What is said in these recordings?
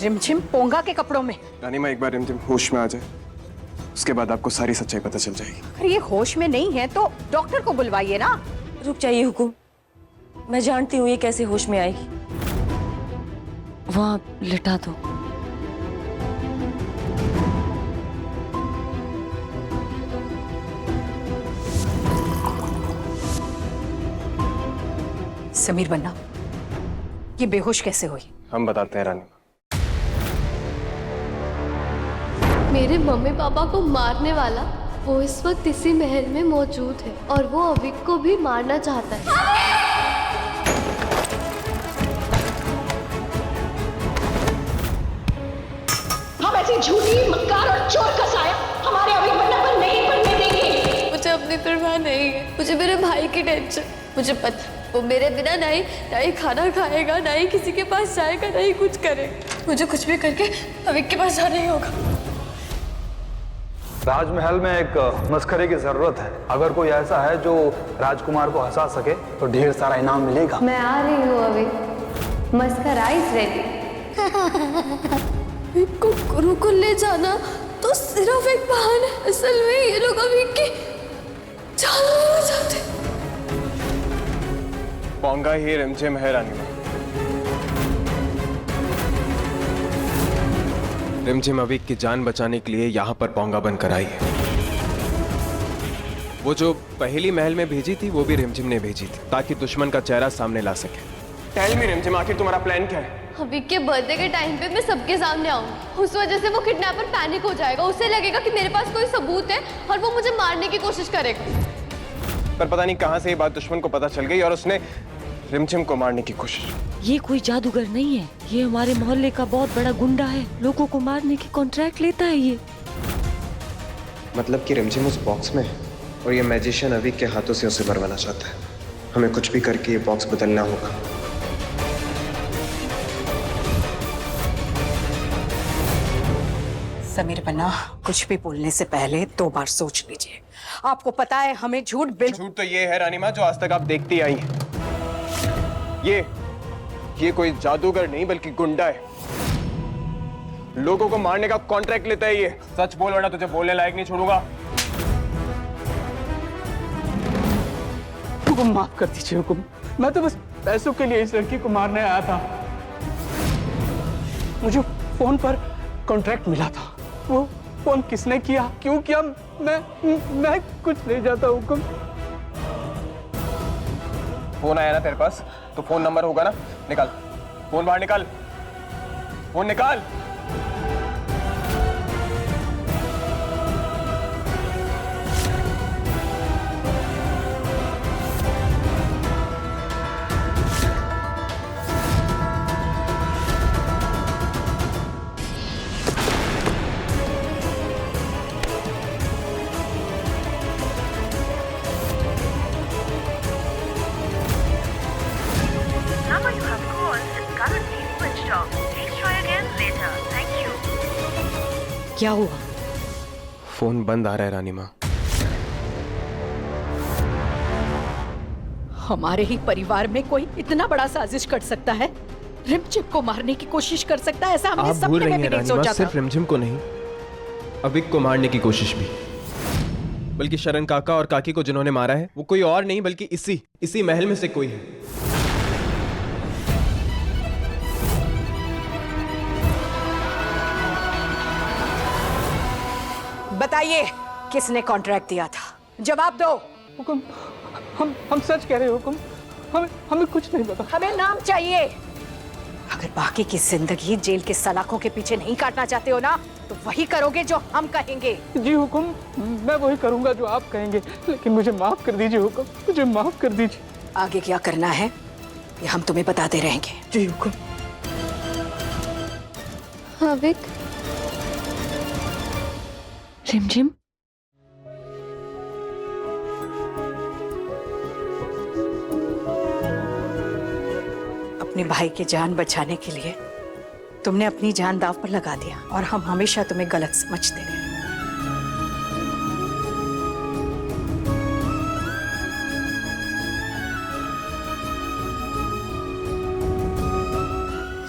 रिमझिम पोंगा के कपड़ों में। रानीमा, एक बार रिमझिम होश में आ जाए, उसके बाद आपको सारी सच्चाई पता चल जाएगी। अरे ये होश में नहीं है तो डॉक्टर को बुलवाइए ना। रुक जाइए हुकुम, मैं जानती हूँ ये कैसे होश में आएगी। वहां लिटा दो। समीर बन्ना, ये बेहोश कैसे हुई? हम बताते हैं रानीमा। मेरे मम्मी पापा को मारने वाला वो इस वक्त इसी महल में मौजूद है और वो अविक को भी मारना चाहता है। हम ऐसी झूठी, मक्कार और चोर का साया हमारे अविक बन्ना पर नहीं पड़ने देंगे। मुझे अपनी परवाह नहीं है, मुझे मेरे भाई की टेंशन। मुझे पता वो मेरे बिना ना ही खाना खाएगा, ना ही किसी के पास जाएगा, ना ही कुछ करेगा। मुझे कुछ भी करके अविक के पास जाना ही होगा। राजमहल में एक मस्खरे की जरूरत है। अगर कोई ऐसा है जो राजकुमार को हंसा सके तो ढेर सारा इनाम मिलेगा। मैं आ रही हूँ अविक, मस्खरा इज रेडी। अविक को गुरुकुल ले जाना तो सिर्फ एक बहाना है। असल में ये लोग अविक की जान लेना चाहते। पोंगा ही रिमझिम है रानीमा। रिमझिम अविक की जान बचाने के लिए यहाँ पर पोंगा बनकर आई है। वो जो पहली महल में भेजी थी वो भी रिमझिम ने भेजी थी ताकि दुश्मन का चेहरा सामने ला सके। टेल मी रिमझिम, आखिर तुम्हारा प्लान क्या है? अविक के बर्थडे के टाइम पे मैं सबके सामने आऊंगी। उस वजह से वो किडनैपर पैनिक हो जाएगा। उसे लगेगा कि मेरे पास कोई सबूत है और वो मुझे मारने की कोशिश करेगा। पर पता नहीं कहां से ये बात दुश्मन को पता चल गई और उसने रिमझिम को मारने की कोशिश। ये कोई जादूगर नहीं है, ये हमारे मोहल्ले का बहुत बड़ा गुंडा है। लोगों को मारने की कॉन्ट्रैक्ट लेता है ये। मतलब कि रिमझिम उस बॉक्स में है और ये मैजिशियन अविक के हाथों से उसे मरवाना चाहता है। हमें कुछ भी करके ये बॉक्स बदलना होगा। समीर बन्ना, कुछ भी बोलने से पहले 2 बार सोच लीजिए। आपको पता है हमें झूठ झूठ तो ये है रानीमा जो आज तक आप देखती आई हैं। ये कोई जादूगर नहीं बल्कि गुंडा है। लोगों को मारने का कॉन्ट्रैक्ट लेता है ये। सच बोल वरना तुझे बोलने लायक नहीं छोड़ूंगा। हुकुम, माफ कर दीजिए हुकुम। मैं तो बस पैसों के लिए इस लड़की को मारने आया था। मुझे फोन पर कॉन्ट्रैक्ट मिला था। वो फोन किसने किया, क्यों किया, मैं कुछ नहीं जानता हुकुम। फोन आया ना तेरे पास तो फोन नंबर होगा ना, निकाल फोन, बाहर निकाल फोन, निकाल। Number you have called is currently switched off. Please try again later. Thank you. क्या हुआ? फोन बंद आ रहा है रानीमा। हमारे ही परिवार में कोई इतना बड़ा साजिश कर सकता है, रिमझिम को मारने की कोशिश कर सकता है, ऐसा हमने सपने में भी नहीं सोचा था। सिर्फ रिमझिम को नहीं, अविक को मारने की कोशिश भी। बल्कि शरण काका और काकी को जिन्होंने मारा है वो कोई और नहीं बल्कि इसी महल में से कोई है। बताइए, किसने कॉन्ट्रैक्ट दिया था? जवाब दो। हुकुम, हम सच कह रहे हैं हुकुम। हमें कुछ नहीं पता। हमें नाम चाहिए। अगर बाकी की जिंदगी जेल के सलाखों के पीछे नहीं काटना चाहते हो ना, तो वही करोगे जो हम कहेंगे। जी हुकुम, मैं वही करूंगा जो आप कहेंगे, लेकिन मुझे माफ कर दीजिए हुकुम, मुझे माफ कर दीजिए। आगे क्या करना है ये हम तुम्हें बताते रहेंगे। जी हुकुम। अविक, रिमझिम, अपने भाई की जान बचाने के लिए तुमने अपनी जान दांव पर लगा दिया और हम हमेशा तुम्हें गलत समझते रहे।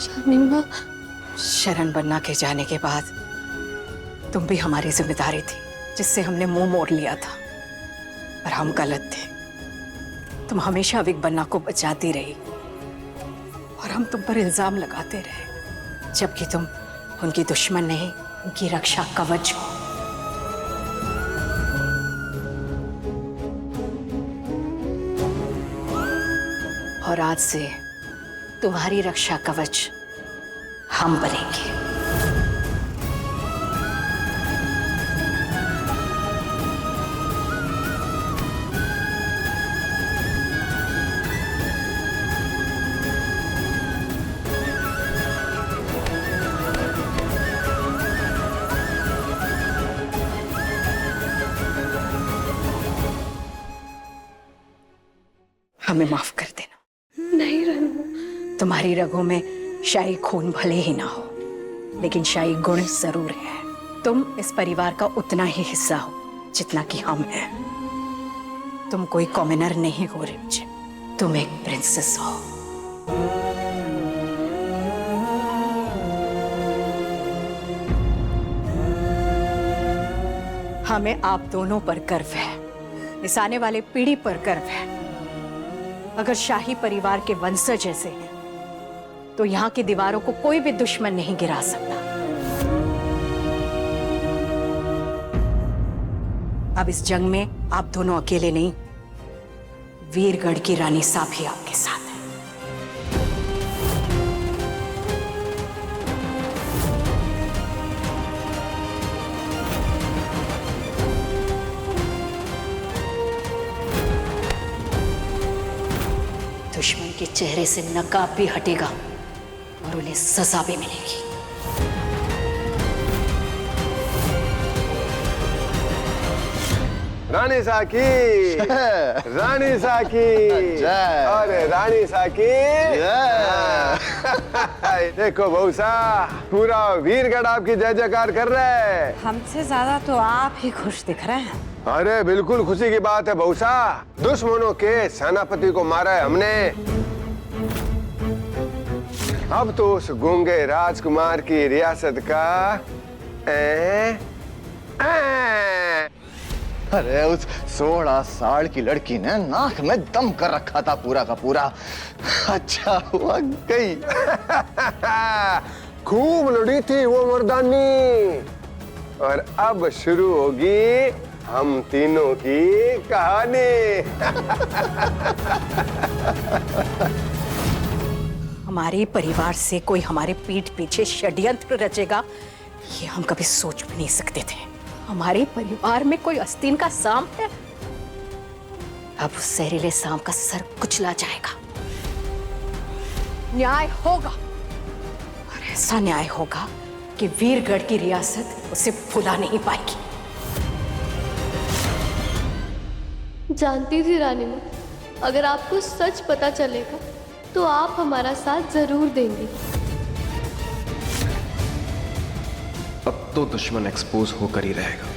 शामिमा, शरण बन्ना के जाने के बाद तुम भी हमारी जिम्मेदारी थी, जिससे हमने मुंह मोड़ लिया था। पर हम गलत थे। तुम हमेशा अविक बन्ना को बचाती रही और हम तुम पर इल्जाम लगाते रहे, जबकि तुम उनकी दुश्मन नहीं, उनकी रक्षा कवच हो। और आज से तुम्हारी रक्षा कवच हम बनेंगे। हमें माफ कर देना। नहीं रानी, तुम्हारी रगों में शाही खून भले ही ना हो, लेकिन शाही गुण जरूर है। तुम इस परिवार का उतना ही हिस्सा हो जितना कि हम हैं। तुम कोई कॉमनर नहीं हो रिमझिम, तुम एक प्रिंसेस हो। हमें आप दोनों पर गर्व है, इस आने वाले पीढ़ी पर गर्व है। अगर शाही परिवार के वंशज जैसे हैं, तो यहाँ की दीवारों को कोई भी दुश्मन नहीं गिरा सकता। अब इस जंग में आप दोनों अकेले नहीं, वीरगढ़ की रानी साहब भी आपके साथ है। दुश्मन के चेहरे से नकाब भी हटेगा और उन्हें सजा भी मिलेगी। रानी साकी, रानी साकी, अरे रानी साकी। देखो बहू सा, पूरा वीरगढ़ आपकी जय जयकार कर रहा है। हमसे ज्यादा तो आप ही खुश दिख रहे हैं। अरे बिल्कुल खुशी की बात है बहू सा। दुश्मनों के सेनापति को मारा है हमने। अब तो उस गूंगे राजकुमार की रियासत का अरे उस 16 साल की लड़की ने नाक में दम कर रखा था पूरा का पूरा। अच्छा हुआ गई। खूब लड़ी थी वो मर्दानी। और अब शुरू होगी हम तीनों की कहानी। हमारे परिवार से कोई हमारे पीठ पीछे षड्यंत्र रचेगा, ये हम कभी सोच भी नहीं सकते थे। हमारे परिवार में कोई आस्तीन का सांप है, अब उस जहरीले सांप का सर कुचला जाएगा। न्याय होगा, और ऐसा न्याय होगा कि वीरगढ़ की रियासत उसे भुला नहीं पाएगी। जानती थी रानी माँ, अगर आपको सच पता चलेगा तो आप हमारा साथ जरूर देंगे। अब तो दुश्मन एक्सपोज होकर ही रहेगा।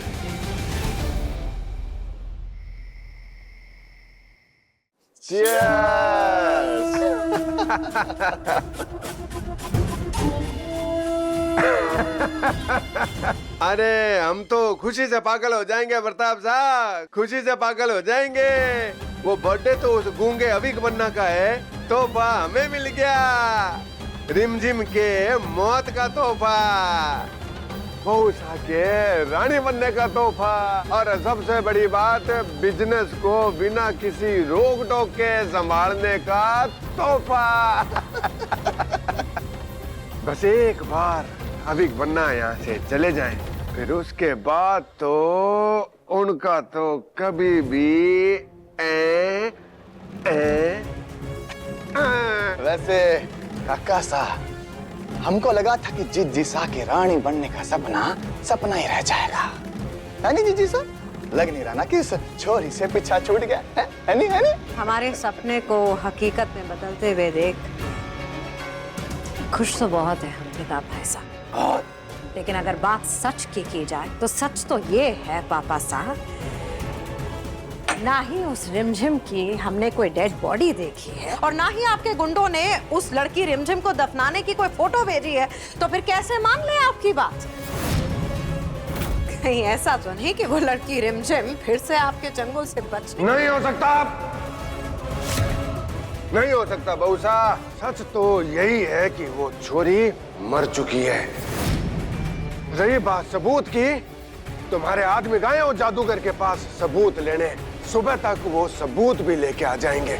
अरे हम तो खुशी से पागल हो जाएंगे प्रताप साहब, खुशी से पागल हो जाएंगे। वो बर्थडे तो उस गूंगे अविक बन्ना का है, तोहफा हमें मिल गया, रिमझिम के मौत का तोहफा, बहूसा के रानी बनने का तोहफा, और सबसे बड़ी बात बिजनेस को बिना किसी रोक टोक के संभालने का तोहफा। बस एक बार अविक बन्ना यहाँ से चले जाएं, फिर उसके बाद तो उनका तो कभी भी वैसे काका साहब, हमको लगा था कि जीजी सा के रानी बनने का सपना सपना ही रह जाएगा, है नहीं जीजी सा? लग नहीं रहा ना कि इस छोरी से पीछा छूट गया है नहीं, है नहीं? हमारे सपने को हकीकत में बदलते हुए देख खुश तो बहुत है हम किताब भाई साहब, लेकिन अगर बात सच की जाए तो सच तो ये है पापा साहब, ना ही उस रिमझिम की हमने कोई डेड बॉडी देखी है और ना ही आपके गुंडों ने उस लड़की रिमझिम को दफनाने की कोई फोटो भेजी है, तो फिर कैसे मान ले आपकी बात? कहीं ऐसा तो नहीं कि वो लड़की रिमझिम फिर से आपके चंगुल से बच नहीं हो सकता, नहीं हो सकता बहू साहब। सच तो यही है कि वो छोरी मर चुकी है। रही बात सबूत की, तुम्हारे आदमी गए हो जादूगर के पास सबूत लेने, सुबह तक वो सबूत भी लेके आ जाएंगे।